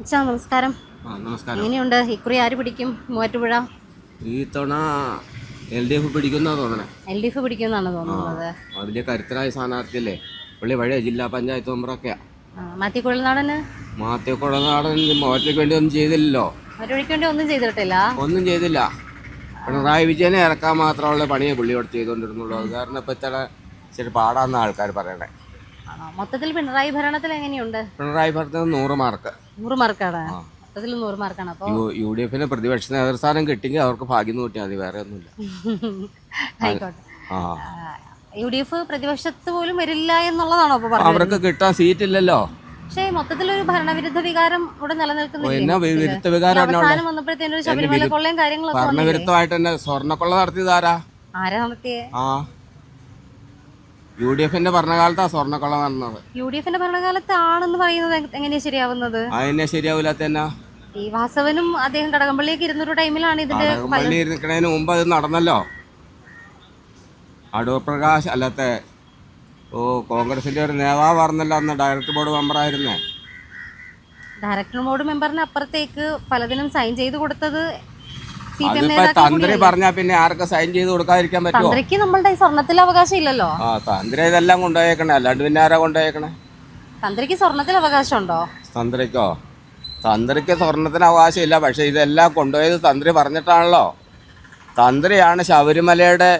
അച്ഛാ നമസ്കാരം. നമസ്കാരം. എങ്ങനെയുണ്ട് ഇക്കുറി ആര് പിടിക്കും മൂവാറ്റുപുഴ? ഈ തവണ LDF പിടിക്കുന്ന തോന്നണേ. LDF പിടിക്കുമെന്നാണ് തോന്നുന്നത്. വലിയ കരുത്തരായ സ്ഥാനാർത്ഥിയല്ലേ. പുള്ളി പഴയ ജില്ലാ പഞ്ചായത്ത് മെമ്പറൊക്കെയാ. മാത്യു കുഴൽനാടന് മാത്യക്കുളനാടൻ ഒറ്റയ്ക്ക് വേണ്ടി ഒന്നും ചെയ്തില്ലല്ലോ. അവരൊഴിക്ക് വേണ്ടി ഒന്നും ചെയ്തിട്ടില്ല. ഒന്നും ചെയ്തില്ല. പിണറായി വിജയനെ ഇറക്കാൻ മാത്രമുള്ള പണിയെ പുള്ളിയോട് ചെയ്തുകൊണ്ടിരുന്നുള്ളൂ. അത് കാരണം ഇപ്പം ഇച്ചിരി പാടാന്ന ആൾക്കാർ പറയണേ. മൊത്തത്തിൽ പിണറായി ഭരണത്തിൽ എങ്ങനെയുണ്ട്? പിണറായി ഭരണത്തിന് 100 മാർക്ക്. 100 മാർക്കാണ്. മൊത്തത്തിൽ 100 മാർക്കാണ്. അപ്പോൾ UDF പ്രതിപക്ഷ നേതൃസ്ഥാനം കിട്ടിയെങ്കിൽ അവർക്ക് ഭാഗ്യം കൂട്ടിയാൽ മതി, വേറെ ഒന്നുമില്ല. ആയിക്കോട്ടെ. UDF പ്രതിപക്ഷത്ത് പോലും വരില്ല എന്നുള്ളതാണോ അപ്പോൾ പറഞ്ഞത്? അവർക്ക് കിട്ടാൻ സീറ്റില്ലല്ലോ. പക്ഷേ മൊത്തത്തിലൊരു ഭരണവിരുദ്ധ വികാരം ഇവിടെ നിലനിൽക്കുന്നില്ല. വന്നപ്പോഴത്തേനും ശബരിമല കൊള്ളയും കാര്യങ്ങളൊക്കെ ഭരണവിരുദ്ധമായിട്ട് തന്നെ സ്വർണ്ണക്കൊള്ള നടത്തിയതാരാ? ആരാ നടത്തിയേ? UDF ഭരണകാലത്താ സ്വർണ്ണക്കൊള്ള നടന്നത്. UDF ഭരണകാലത്ത് ആണെന്ന് പറയുന്നത് എങ്ങനെയാ ശരിയാവുന്നത്? അതിനെ ശരിയാവില്ലാത്ത തന്നെ. ഈ വാസവനും അദ്ദേഹം കടകംപള്ളിയൊക്കെ ഇരുന്നൊരു ടൈമിലാണ് ഇതിന്റെ കടകംപള്ളി ഇരിക്കണതിന് മുമ്പ് അത് നടന്നല്ലോ. അടൂർ പ്രകാശ് അല്ലാത്ത കോൺഗ്രസിന്റെ ഒരു നേതാവായിരുന്നല്ലോ അന്ന് ഡയറക്ടർ ബോർഡ് മെമ്പറായിരുന്നേ. ഡയറക്ടർ ബോർഡ് മെമ്പറിന് അപ്പുറത്തേക്ക് പലതിനും സൈൻ ചെയ്ത് കൊടുത്തത് തന്ത്രി പറഞ്ഞാ പിന്നെ ആർക്ക് സൈൻ ചെയ്ത് കൊടുക്കാതിരിക്കാൻ പറ്റുമോ? തന്ത്രിക്ക് നമ്മളുടെ സ്വർണത്തിൽ അവകാശം ഇല്ലല്ലോ. തന്ത്രി ഇതെല്ലാം കൊണ്ടുപോയേക്കണേ, അല്ലാണ്ട് പിന്നെ ആരാ കൊണ്ടുപോയേക്കണേ? തന്ത്രിക്ക് സ്വർണത്തിൽ അവകാശം ഉണ്ടോ? തന്ത്രിക്ക് സ്വർണത്തിന് അവകാശം ഇല്ല. പക്ഷെ ഇതെല്ലാം കൊണ്ടുപോയത് തന്ത്രി പറഞ്ഞിട്ടാണല്ലോ. തന്ത്രിയാണ് ശബരിമലയുടെ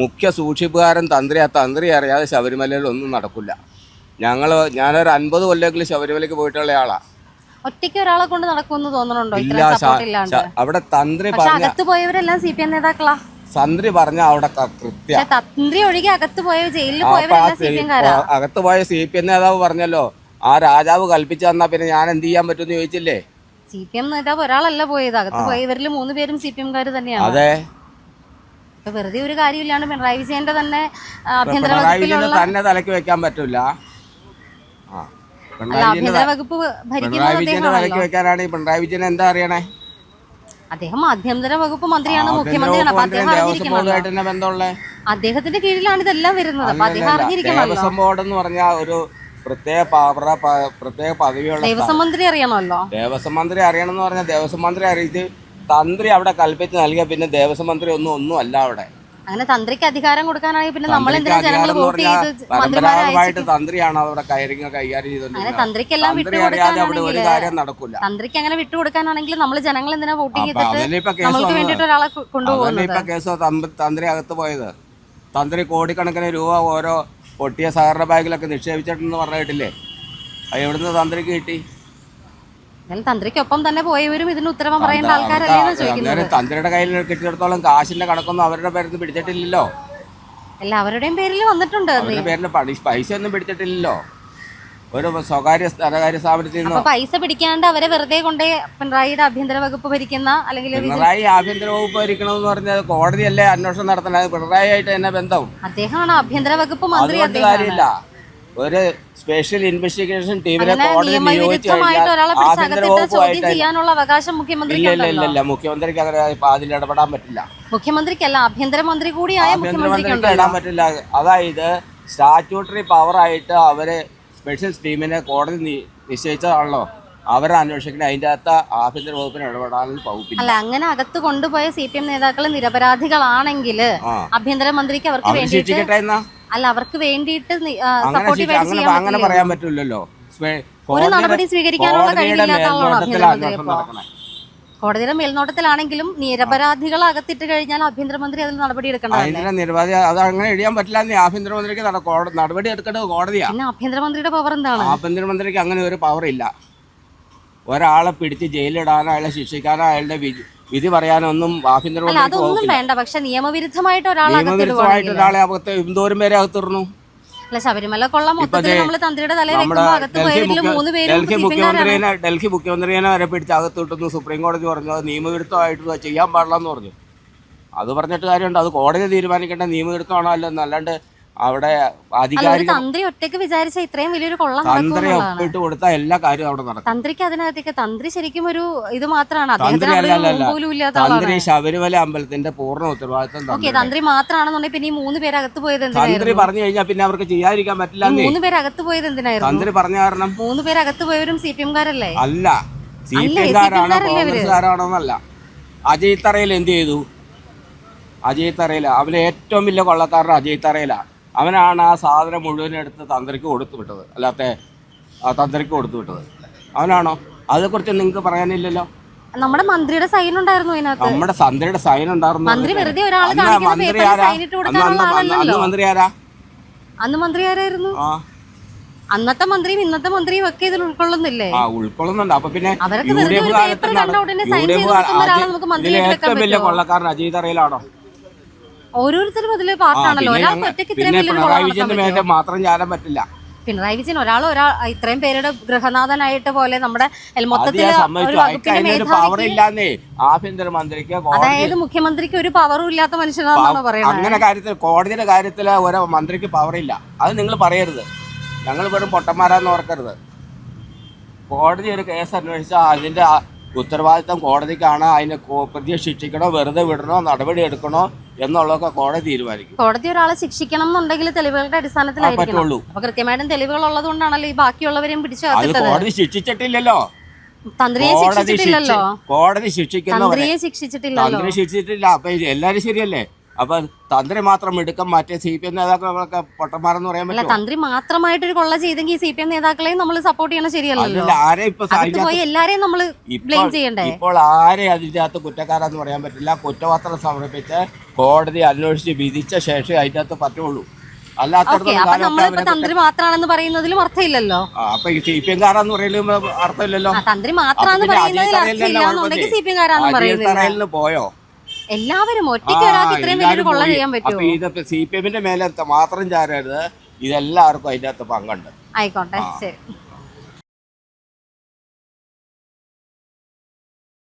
മുഖ്യ സൂക്ഷിപ്പുകാരൻ. തന്ത്രി അറിയാതെ ശബരിമലയിൽ ഒന്നും നടക്കില്ല. ഞാനൊരു 50 കൊല്ലെങ്കിലും ശബരിമലയ്ക്ക് പോയിട്ടുള്ള ആളാ. ഒറ്റയ്ക്ക് ഒരാളെ കൊണ്ട് നടക്കുമെന്ന് തോന്നുന്നുണ്ടോ? അവിടെ തന്ത്രി അകത്ത് പോയവരെല്ലാം CPM നേതാക്കളാ. തന്ത്രി പറഞ്ഞ അവിടെ കൃത്യ. തന്ത്രി ഒഴികെ അകത്ത് പോയ ജയിലിൽ പോയവരെല്ലാം CPM-കാരാ. അകത്ത് പോയ CPM നേതാവ് പറഞ്ഞല്ലോ, ആ രാജാവ് കൽപ്പിച്ചു തന്നാ പിന്നെ ഞാൻ എന്ത് ചെയ്യാൻ പറ്റുമെന്ന് ചോദിച്ചില്ലേ? CPM നേതാവ് ഒരാളല്ല പോയത്. അകത്ത് പോയവരിൽ 3 പേരും CPM-കാര് തന്നെയാണ്. അതെ. വെറുതെ ഒരു കാര്യമില്ലാണ്ട് പിണറായി വിജയന്റെ തന്നെ തന്നെ തലക്ക് വെക്കാൻ പറ്റൂല. ആഭ്യന്തര വകുപ്പ് ഭരിക്കുന്നത് തലക്ക് വെക്കാനാണ് പിണറായി വിജയൻ എന്താ അറിയണേ? അദ്ദേഹം ആഭ്യന്തര വകുപ്പ് മന്ത്രിയാണ്, മുഖ്യമന്ത്രിയാണ്. അദ്ദേഹത്തിന്റെ കീഴിലാണ് ഇതെല്ലാം വരുന്നത്. ദേവസ്വം ബോർഡ് എന്ന് പറഞ്ഞ ഒരു പ്രത്യേക പദവിയുള്ള ദേവസ്വം മന്ത്രി അറിയണമല്ലോ. ദേവസ്വം മന്ത്രി അറിയണമെന്ന് പറഞ്ഞാൽ ദേവസ്വം മന്ത്രി അറിയിച്ച് തന്ത്രി അവിടെ കൽപ്പിച്ച് നൽകിയ പിന്നെ ദേവസ്വം മന്ത്രി ഒന്നും അല്ല അവിടെ. അങ്ങനെ തന്ത്രിക്ക് അധികാരം കൊടുക്കാനാണെങ്കിൽ പിന്നെ നമ്മൾ എന്തിനാ ജനങ്ങൾ വോട്ട് ചെയ്ത് പരമ്പരാഗതമായിട്ട് തന്ത്രിയാണ് അവിടെ കൈകാര്യം ചെയ്തത്. തന്ത്രിക്കെല്ലാം നടക്കില്ല. തന്ത്രിക്ക് അങ്ങനെ വിട്ടുകൊടുക്കാനാണെങ്കിൽ നമ്മൾ ജനങ്ങൾ എന്തിനാ വോട്ട് ചെയ്തിട്ട് നമുക്ക് വേണ്ടിട്ട് ഒരാളെ കൊണ്ടുപോകുന്നത്? തന്ത്രി അകത്ത് പോയത് തന്ത്രി കോടിക്കണക്കിന് രൂപ ഓരോ പൊട്ടിയ സഹകരണ ബാങ്കിലൊക്കെ നിക്ഷേപിച്ചിട്ടെന്ന് പറഞ്ഞിട്ടില്ലേ? അത് എവിടുന്ന് തന്ത്രിക്ക് കിട്ടി? തന്ത്രിക്കൊപ്പം തന്നെ പോയവരും ഇതിന് ഉത്തരവാദിത്തം പറയേണ്ട ആൾക്കാരല്ലേ ചോദിക്കുന്നത്. തന്ത്രിയുടെ കയ്യിൽ കിട്ടിയിടത്തോളം കാശിന്റെ കണക്കൊന്നും അവരുടെ പേരിൽ പിടിച്ചിട്ടില്ലല്ലോ. എല്ലാവരുടെയും പേരിൽ വന്നിട്ടുണ്ട്. പേരിൽ പൈസ ഒന്നും പിടിച്ചിട്ടില്ലല്ലോ. ഒരു സ്വകാര്യ ധനകാര്യ സ്ഥാപനത്തിൽ നിന്ന് പൈസ പിടിക്കാണ്ട് അവരെ വെറുതെ കൊണ്ട് പിണറായിയുടെ ആഭ്യന്തര വകുപ്പ് ഭരിക്കുന്ന അല്ലെങ്കിൽ പിണറായി ആഭ്യന്തര വകുപ്പ് ഭരിക്കണമെന്ന് പറഞ്ഞാൽ കോടതിയല്ലേ അന്വേഷണം നടത്തണത്? പിണറായി ആയിട്ട് തന്നെ ബന്ധം. അദ്ദേഹമാണ് ആഭ്യന്തര വകുപ്പ് മന്ത്രി. കാര്യമില്ല. ഒരു സ്പെഷ്യൽ ഇൻവെസ്റ്റിഗേഷൻ ടീമിനെ കോടതി നിയോഗിച്ചു ചെയ്യാനുള്ള അവകാശം മുഖ്യമന്ത്രിക്ക് ഇല്ല. മുഖ്യമന്ത്രിക്ക് അങ്ങനെ അതിൽ ഇടപെടാൻ പറ്റില്ല. മുഖ്യമന്ത്രിക്കല്ല, ആഭ്യന്തരമന്ത്രി കൂടിയായ മുഖ്യമന്ത്രിക്ക് ഇടാൻ പറ്റില്ല. അതായത് സ്റ്റാറ്റ്യൂട്ടറി പവറായിട്ട് അവര് സ്പെഷ്യൽ ടീമിനെ കോടതി നിശ്ചയിച്ചതാണല്ലോ. അവരെ അന്വേഷിക്കണം. അതിന്റെ അകത്ത് ആഭ്യന്തര വകുപ്പിന് ഇടപെടാനും വകുപ്പില്ല. അല്ല, അങ്ങനെ അകത്ത് കൊണ്ടുപോയ CPM നേതാക്കൾ നിരപരാധികളാണെങ്കിൽ ആഭ്യന്തരമന്ത്രിക്ക് അവർക്ക് വേണ്ടിയിട്ട് അവർക്ക് വേണ്ടിയിട്ട് അങ്ങനെ പറയാൻ പറ്റില്ലല്ലോ. ഒരു നടപടി സ്വീകരിക്കാനുള്ള കഴിവില്ലാത്ത കോടതിയുടെ മേൽനോട്ടത്തിലാണെങ്കിലും നിരപരാധികൾ അകത്തിട്ട് കഴിഞ്ഞാൽ ആഭ്യന്തരമന്ത്രി അതിൽ നടപടി എടുക്കേണ്ടത്. അത് അങ്ങനെ എഴുതാൻ പറ്റില്ല. ആഭ്യന്തരമന്ത്രിക്ക് നടപടി എടുക്കേണ്ടത് കോടതിയാണ്. പിന്നെ ആഭ്യന്തരമന്ത്രിയുടെ പവർ എന്താണ്? ആഭ്യന്തരമന്ത്രിക്ക് അങ്ങനെ ഒരു പവർ ഇല്ല. ഒരാളെ പിടിച്ച് ജയിലിടാനോ അയാളെ ശിക്ഷിക്കാനോ അയാളുടെ വിധി പറയാനൊന്നും ആഭ്യന്തരമന്ത്രി അതൊന്നും വേണ്ട. പക്ഷെ നിയമവിരുദ്ധമായിട്ട് ഒരാളെ അകത്ത് എന്തോരം പേരെ അകത്തിടുന്നു. ശബരിമല കൊള്ള മൊത്തത്തിൽ നമ്മള് തന്ത്രിയുടെ തലയിൽ വെക്കുമ്പോൾ അകത്ത് പോയവരിൽ 3 പേരും ഡൽഹി മുഖ്യമന്ത്രിനെ വരെ പിടിച്ച് അകത്തിട്ടുന്നു. സുപ്രീം കോടതി പറഞ്ഞു അത് നിയമവിരുദ്ധമായിട്ട് ചെയ്യാൻ പാടില്ലെന്ന് പറഞ്ഞു. അത് പറഞ്ഞിട്ട് കാര്യമുണ്ട്. അത് കോടതി തീരുമാനിക്കേണ്ട നിയമവിരുദ്ധമാണോ അല്ലെന്ന്. അല്ലാണ്ട് അവിടെ തന്ത്രി ഒറ്റയ്ക്ക് വിചാരിച്ച ഇത്രയും വലിയൊരു കൊള്ള തന്ത്രി ഒപ്പിട്ട് കൊടുത്താൽ എല്ലാ കാര്യവും അവിടെ നടക്കും. തന്ത്രിക്ക് അതിനകത്തേക്ക് തന്ത്രി ശരിക്കും ഒരു ഇത് മാത്രമാണ്. തന്ത്രി ശബരിമല അമ്പലത്തിന്റെ പൂർണ്ണ ഉത്തരവാദിത്വം തന്ത്രി മാത്രമാണെന്നുണ്ടെങ്കിൽ പിന്നെ ഈ 3 പേര് അകത്ത് പോയത് തന്ത്രി പറഞ്ഞു കഴിഞ്ഞാൽ പിന്നെ അവർക്ക് ചെയ്യാതിരിക്കാൻ പറ്റില്ല. 3 പേര് അകത്ത് പോയത് എന്തിനായിരുന്നു? തന്ത്രി പറഞ്ഞ കാരണം 3 പേര് അകത്ത് പോയവരും CPM-കാരല്ലേ? അല്ല, CPM-കാരാണോ കോൺഗ്രസ്സുകാരാണോന്നല്ല. അജയ് തറയിൽ എന്ത് ചെയ്തു? അജയ് തറയിൽ അവന് ഏറ്റവും വലിയ കൊള്ളക്കാരൻ അജയ് തറയിലാണ്. അവനാണ് ആ സാധനം മുഴുവൻ എടുത്ത് തന്ത്രിക്ക് കൊടുത്തു വിട്ടത്, അല്ലാത്ത തന്ത്രിക്ക് കൊടുത്തു വിട്ടത് അവനാണോ? അതേക്കുറിച്ച് നിങ്ങൾക്ക് പറയാനില്ലല്ലോ. നമ്മുടെ മന്ത്രിയുടെ സൈൻ ഉണ്ടായിരുന്നു അതിനകത്ത്. നമ്മുടെ തന്ത്രിയുടെ സൈൻ ഉണ്ടായിരുന്നു. മന്ത്രി വെറുതെ ഒരാൾ മന്ത്രി ആരാ? അന്ന് മന്ത്രി ആരായിരുന്നു? അന്നത്തെ മന്ത്രിയും ഇന്നത്തെ മന്ത്രിയും ഒക്കെ ഇതിൽ ഉൾക്കൊള്ളുന്നില്ലേ? ഉൾക്കൊള്ളുന്നുണ്ട്. അപ്പൊ പിന്നെ അവരൊക്കെ വെറുതെ ഒരു പേപ്പർ കണ്ട ഉടനെ സൈൻ ചെയ്ത് കൊടുക്കുന്ന ഒരാളെ നമുക്ക് മന്ത്രിയായിട്ട് വെക്കാൻ ഏറ്റവും വലിയ പറ്റുമോ? കൊള്ളക്കാരൻ അജയ് തറയിലാണോ? ഓരോരുത്തരും അതില് പാർട്ടാണല്ലോ. ഒരാൾക്ക് ഒറ്റയ്ക്ക് ഇത്രയും വലിയ പിണറായി വിജയന്റെ മേലെ മാത്രം ചാരാൻ പറ്റില്ല. പിണറായി വിജയൻ ഒരാൾ ഇത്രയും പേരുടെ ഗൃഹനാഥനായിട്ട് പോലെ നമ്മുടെ മൊത്തത്തിൽ ഒരു വകുപ്പിന്റെ പവർ മേധാവിക്ക്, ഇല്ലാന്നേ ആഭ്യന്തരമന്ത്രിക്ക്. അതായത് മുഖ്യമന്ത്രിക്ക് ഒരു പവറും ഇല്ലാത്ത മനുഷ്യനാണെന്നാണ് പറയുന്നത്. അങ്ങനെ കാര്യത്തിൽ കോടതിയുടെ കാര്യത്തിൽ ഒരു മന്ത്രിക്ക് പവറില്ല. അത് നിങ്ങൾ പറയരുത്. ഞങ്ങൾ വെറും പൊട്ടന്മാരാന്ന് ഓർക്കരുത്. കോടതി ഒരു കേസ് അന്വേഷിച്ചാൽ അതിന്റെ ഉത്തരവാദിത്തം കോടതിക്കാണ്. അതിനെ പ്രതിയെ ശിക്ഷിക്കണോ വെറുതെ വിടണോ നടപടി എടുക്കണോ എന്നുള്ളതൊക്കെ കോടതി തീരുമാനിക്കും. കോടതി ഒരാളെ ശിക്ഷിക്കണം എന്നുണ്ടെങ്കിൽ തെളിവുകളുടെ അടിസ്ഥാനത്തിലായിരിക്കും. അപ്പൊ കൃത്യമായിട്ടും തെളിവുകൾ ഉള്ളത് കൊണ്ടാണല്ലോ ഈ ബാക്കിയുള്ളവരെയും പിടിച്ചു ചേർത്തിട്ടത്. കോടതി ശിക്ഷിച്ചിട്ടില്ലല്ലോ. തന്ത്രിയെ ശിക്ഷിച്ചിട്ടില്ലല്ലോ. കോടതി ശിക്ഷിക്കുന്ന തന്ത്രിയെ ശിക്ഷിച്ചിട്ടില്ലല്ലോ. തന്ത്രി ശിക്ഷിച്ചിട്ടില്ല. അപ്പൊ എല്ലാരും ശരിയല്ലേ? അപ്പൊ തന്ത്രി മാത്രം എടുക്കും, മറ്റേ CPM നേതാക്കളൊക്കെ പൊട്ടന്മാരെന്ന് പറയാൻ പറ്റില്ല. തന്ത്രി മാത്രമായിട്ടൊരു കൊള്ള ചെയ്തെങ്കിൽ CPM നേതാക്കളെയും നമ്മൾ സപ്പോർട്ട് ചെയ്യണ ശരിയല്ലോ. ആരെ ഇപ്പൊ എല്ലാരെയും നമ്മൾ ബ്ലെയിം ചെയ്യണ്ടേ? ഇപ്പോൾ ആരെ അതിന്റെ അകത്ത് കുറ്റക്കാരാന്ന് പറയാൻ പറ്റില്ല. കുറ്റപത്രം സമർപ്പിച്ച് കോടതി അന്വേഷിച്ച് വിധിച്ച ശേഷം അതിന്റെ അകത്ത് പറ്റുള്ളൂ. അല്ലാത്ത തന്ത്രി മാത്രമാണെന്ന് പറയുന്നതിലും അർത്ഥമില്ലല്ലോ. അപ്പൊ ഈ CPM-കാരാന്ന് പറയുന്നത് അർത്ഥമില്ലല്ലോ. തന്ത്രി മാത്രമാണെന്ന് പറയുന്നതിൽ അർത്ഥമില്ല. CPM-കാരാന്ന് പറയുന്നത് പോയോ? എല്ലാവരും ഒറ്റയ്ക്ക് ഒരാൾക്ക് ഇത്രയും വലിയൊരു കൊള്ള ചെയ്യാൻ പറ്റുമോ? ഇതൊക്കെ CPM-ന്റെ മേലെ മാത്രം ചാരരുത്. ഇതെല്ലാവർക്കും അതിന്റെ അകത്ത് പങ്കുണ്ട്. ആയിക്കോട്ടെ, ശരി.